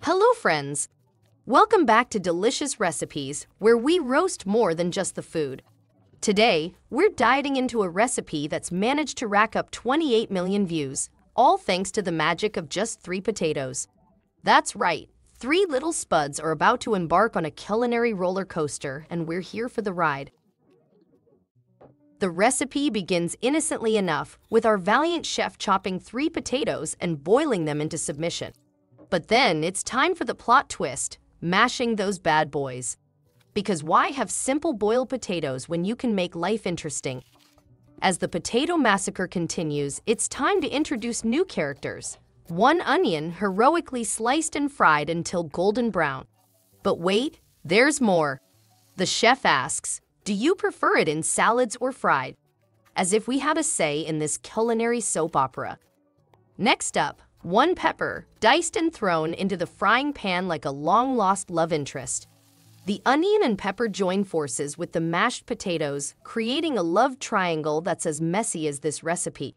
Hello, friends! Welcome back to Delicious Recipes, where we roast more than just the food. Today, we're diving into a recipe that's managed to rack up 28 million views, all thanks to the magic of just 3 potatoes. That's right, 3 little spuds are about to embark on a culinary roller coaster, and we're here for the ride. The recipe begins innocently enough, with our valiant chef chopping 3 potatoes and boiling them into submission. But then it's time for the plot twist, mashing those bad boys. Because why have simple boiled potatoes when you can make life interesting? As the potato massacre continues, it's time to introduce new characters. 1 onion heroically sliced and fried until golden brown. But wait, there's more. The chef asks, do you prefer it in salads or fried? As if we had a say in this culinary soap opera. Next up, 1 pepper, diced and thrown into the frying pan like a long-lost love interest. The onion and pepper join forces with the mashed potatoes, creating a love triangle that's as messy as this recipe.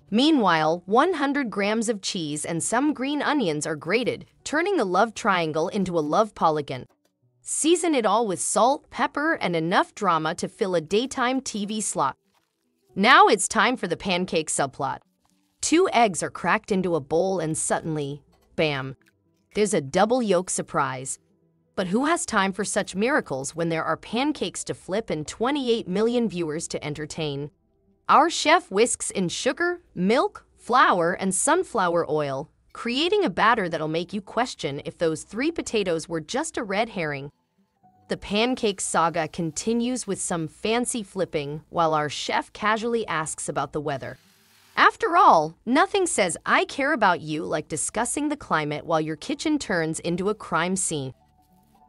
Meanwhile, 100 grams of cheese and some green onions are grated, turning the love triangle into a love polygon. Season it all with salt, pepper, and enough drama to fill a daytime TV slot. Now it's time for the pancake subplot. 2 eggs are cracked into a bowl and suddenly, bam, there's a double yolk surprise. But who has time for such miracles when there are pancakes to flip and 28 million viewers to entertain? Our chef whisks in sugar, milk, flour, and sunflower oil, creating a batter that'll make you question if those 3 potatoes were just a red herring. The pancake saga continues with some fancy flipping while our chef casually asks about the weather. After all, nothing says I care about you like discussing the climate while your kitchen turns into a crime scene.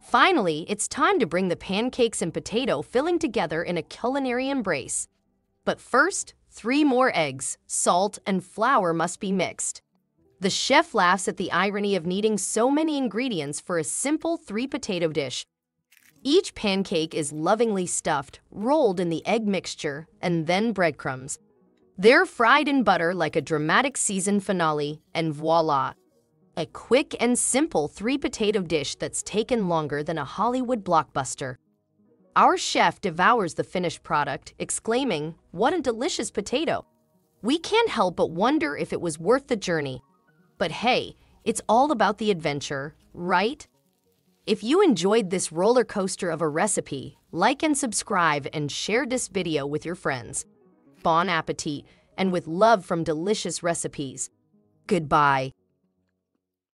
Finally, it's time to bring the pancakes and potato filling together in a culinary embrace. But first, 3 more eggs, salt, and flour must be mixed. The chef laughs at the irony of needing so many ingredients for a simple 3-potato dish. Each pancake is lovingly stuffed, rolled in the egg mixture, and then breadcrumbs. They're fried in butter like a dramatic season finale, and voila! A quick and simple 3-potato dish that's taken longer than a Hollywood blockbuster. Our chef devours the finished product, exclaiming, "What a delicious potato!" We can't help but wonder if it was worth the journey. But hey, it's all about the adventure, right? If you enjoyed this roller coaster of a recipe, like and subscribe and share this video with your friends. Bon appetit, and with love from Delicious Recipes. Goodbye.